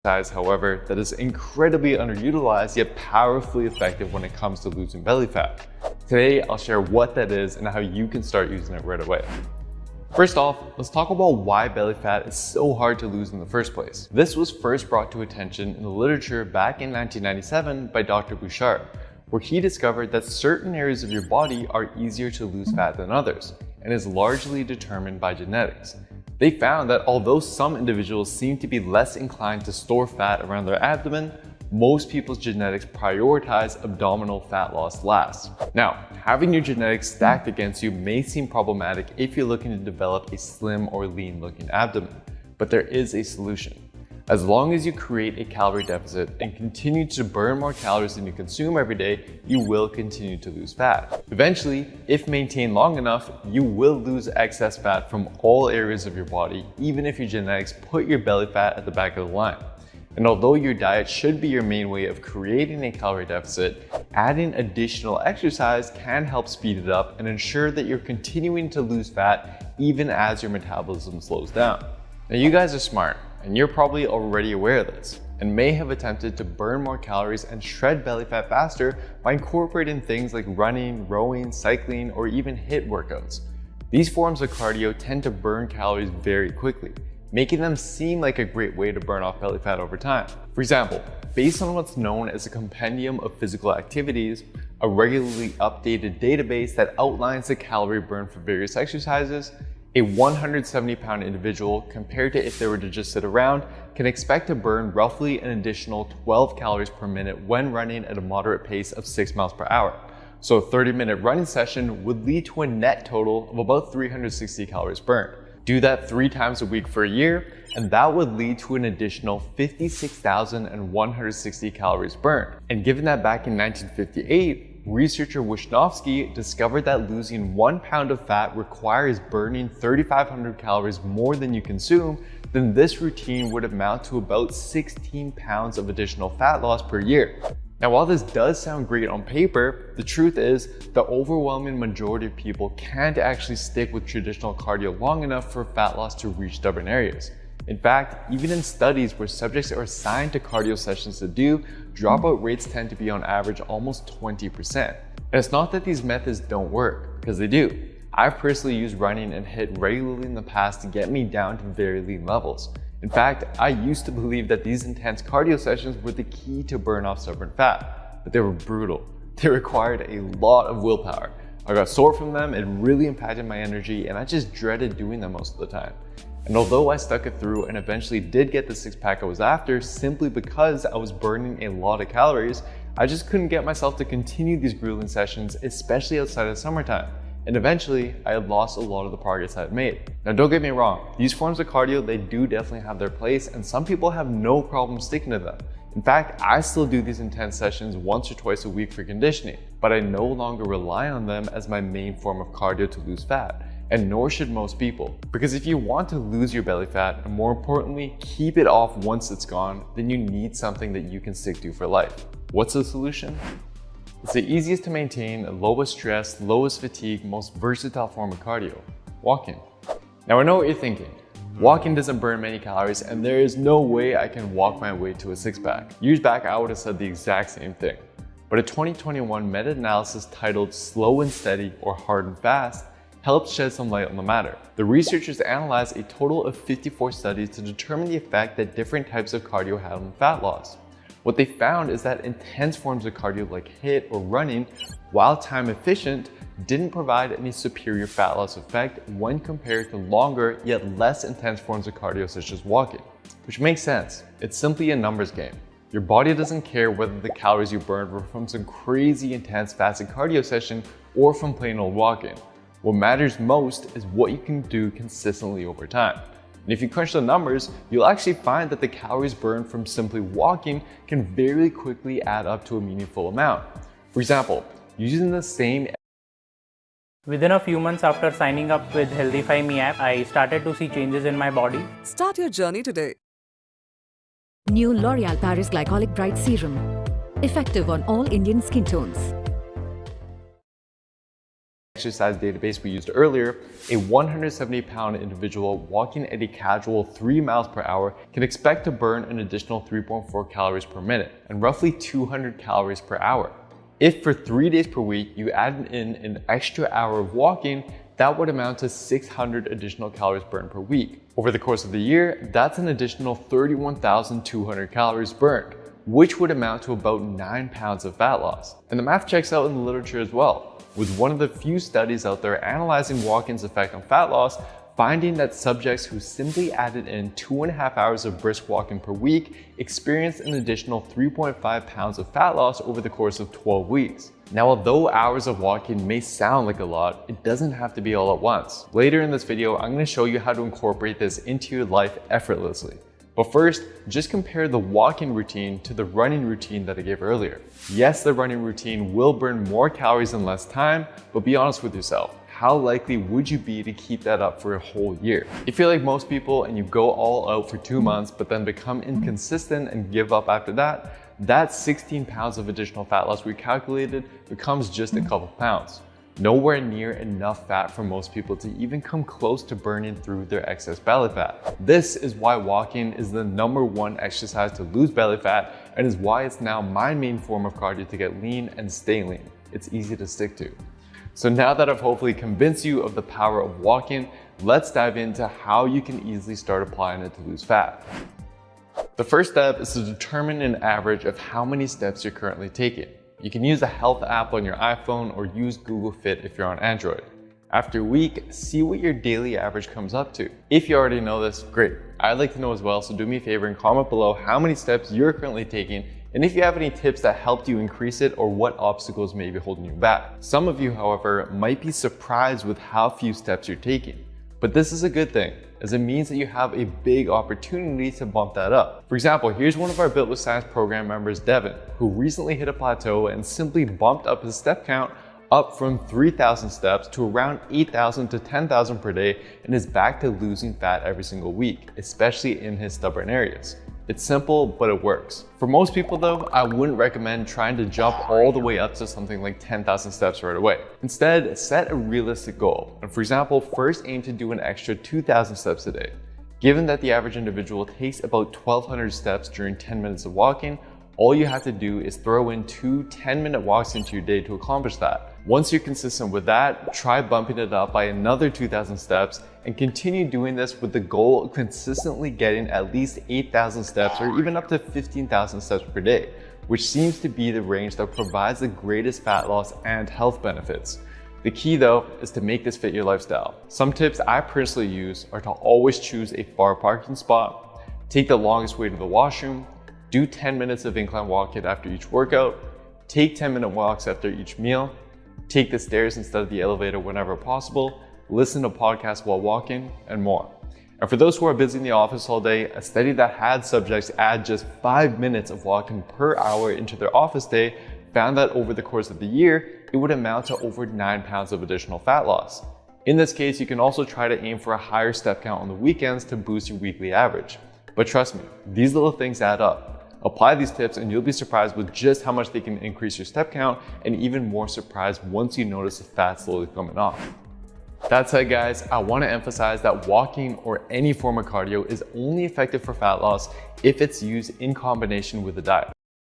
exercise, however, that is incredibly underutilized yet powerfully effective when it comes to losing belly fat. Today, I'll share what that is and how you can start using it right away. First off, let's talk about why belly fat is so hard to lose in the first place. This was first brought to attention in the literature back in 1997 by Dr. Bouchard, where he discovered that certain areas of your body are easier to lose fat than others, and is largely determined by genetics. They found that although some individuals seem to be less inclined to store fat around their abdomen, most people's genetics prioritize abdominal fat loss last. Now, having your genetics stacked against you may seem problematic if you're looking to develop a slim or lean looking abdomen, but there is a solution. As long as you create a calorie deficit and continue to burn more calories than you consume every day, you will continue to lose fat. Eventually, if maintained long enough, you will lose excess fat from all areas of your body, even if your genetics put your belly fat at the back of the line. And although your diet should be your main way of creating a calorie deficit, adding additional exercise can help speed it up and ensure that you're continuing to lose fat even as your metabolism slows down. Now, you guys are smart, and you're probably already aware of this, and may have attempted to burn more calories and shred belly fat faster by incorporating things like running, rowing, cycling, or even HIIT workouts. These forms of cardio tend to burn calories very quickly, making them seem like a great way to burn off belly fat over time. For example, based on what's known as a compendium of physical activities, a regularly updated database that outlines the calorie burn for various exercises, a 170-pound individual, compared to if they were to just sit around, can expect to burn roughly an additional 12 calories per minute when running at a moderate pace of 6 miles per hour. So a 30-minute running session would lead to a net total of about 360 calories burned. Do that 3 times a week for a year, and that would lead to an additional 56,160 calories burned. And given that back in 1958, researcher Wishnowsky discovered that losing 1 pound of fat requires burning 3,500 calories more than you consume, then this routine would amount to about 16 pounds of additional fat loss per year. Now, while this does sound great on paper, the truth is the overwhelming majority of people can't actually stick with traditional cardio long enough for fat loss to reach stubborn areas. In fact, even in studies where subjects are assigned to cardio sessions to do, dropout rates tend to be on average almost 20%. And it's not that these methods don't work, because they do. I've personally used running and HIIT regularly in the past to get me down to very lean levels. In fact, I used to believe that these intense cardio sessions were the key to burn off stubborn fat, but they were brutal. They required a lot of willpower. I got sore from them, it really impacted my energy, and I just dreaded doing them most of the time. And although I stuck it through and eventually did get the 6-pack I was after simply because I was burning a lot of calories, I just couldn't get myself to continue these grueling sessions, especially outside of summertime. And eventually, I had lost a lot of the progress I had made. Now, don't get me wrong, these forms of cardio, they do definitely have their place, and some people have no problem sticking to them. In fact, I still do these intense sessions once or twice a week for conditioning, but I no longer rely on them as my main form of cardio to lose fat, and nor should most people. Because if you want to lose your belly fat, and more importantly, keep it off once it's gone, then you need something that you can stick to for life. What's the solution? It's the easiest to maintain, lowest stress, lowest fatigue, most versatile form of cardio: walking. Now, I know what you're thinking. Walking doesn't burn many calories, and there is no way I can walk my way to a 6-pack. Years back, I would have said the exact same thing. But a 2021 meta-analysis titled Slow and Steady, or Hard and Fast, helped shed some light on the matter. The researchers analyzed a total of 54 studies to determine the effect that different types of cardio had on fat loss. What they found is that intense forms of cardio like HIIT or running, while time efficient, didn't provide any superior fat loss effect when compared to longer yet less intense forms of cardio such as walking. Which makes sense. It's simply a numbers game. Your body doesn't care whether the calories you burned were from some crazy intense fasted cardio session or from plain old walking. What matters most is what you can do consistently over time. And if you crunch the numbers, you'll actually find that the calories burned from simply walking can very quickly add up to a meaningful amount. For example, using the same Within a few months after signing up with Healthify Me app, I started to see changes in my body. Start your journey today. New L'Oréal Paris Glycolic Bright Serum. Effective on all Indian skin tones. exercise database we used earlier, a 170-pound individual walking at a casual 3 miles per hour can expect to burn an additional 3.4 calories per minute and roughly 200 calories per hour. If for 3 days per week you added in an extra hour of walking, that would amount to 600 additional calories burned per week. Over the course of the year, that's an additional 31,200 calories burned, which would amount to about 9 pounds of fat loss. And the math checks out in the literature as well, with one of the few studies out there analyzing walking's effect on fat loss, finding that subjects who simply added in 2.5 hours of brisk walking per week experienced an additional 3.5 pounds of fat loss over the course of 12 weeks. Now, although hours of walking may sound like a lot, it doesn't have to be all at once. Later in this video, I'm going to show you how to incorporate this into your life effortlessly. But first, just compare the walking routine to the running routine that I gave earlier. Yes, the running routine will burn more calories in less time, but be honest with yourself. How likely would you be to keep that up for a whole year? If you're like most people and you go all out for 2 months, but then become inconsistent and give up after that, that 16 pounds of additional fat loss we calculated becomes just a couple pounds. Nowhere near enough fat for most people to even come close to burning through their excess belly fat. This is why walking is the #1 exercise to lose belly fat, and is why it's now my main form of cardio to get lean and stay lean. It's easy to stick to. So now that I've hopefully convinced you of the power of walking, let's dive into how you can easily start applying it to lose fat. The first step is to determine an average of how many steps you're currently taking. You can use the Health app on your iPhone or use Google Fit if you're on Android. After a week, see what your daily average comes up to. If you already know this, great. I'd like to know as well, so do me a favor and comment below how many steps you're currently taking, and if you have any tips that helped you increase it or what obstacles may be holding you back. Some of you, however, might be surprised with how few steps you're taking. But this is a good thing, as it means that you have a big opportunity to bump that up. For example, here's one of our Built with Science program members, Devin, who recently hit a plateau and simply bumped up his step count up from 3,000 steps to around 8,000 to 10,000 per day, and is back to losing fat every single week, especially in his stubborn areas. It's simple, but it works. For most people though, I wouldn't recommend trying to jump all the way up to something like 10,000 steps right away. Instead, set a realistic goal. And for example, first aim to do an extra 2,000 steps a day. Given that the average individual takes about 1,200 steps during 10 minutes of walking, all you have to do is throw in 2 10-minute walks into your day to accomplish that. Once you're consistent with that, try bumping it up by another 2,000 steps and continue doing this with the goal of consistently getting at least 8,000 steps or even up to 15,000 steps per day, which seems to be the range that provides the greatest fat loss and health benefits. The key though is to make this fit your lifestyle. Some tips I personally use are to always choose a far parking spot, take the longest way to the washroom, do 10 minutes of incline walking after each workout, take 10-minute walks after each meal, take the stairs instead of the elevator whenever possible, listen to podcasts while walking, and more. And for those who are busy in the office all day, a study that had subjects add just 5 minutes of walking per hour into their office day found that over the course of the year, it would amount to over 9 pounds of additional fat loss. In this case, you can also try to aim for a higher step count on the weekends to boost your weekly average. But trust me, these little things add up. Apply these tips and you'll be surprised with just how much they can increase your step count, and even more surprised once you notice the fat slowly coming off. That said guys, I want to emphasize that walking or any form of cardio is only effective for fat loss if it's used in combination with a diet.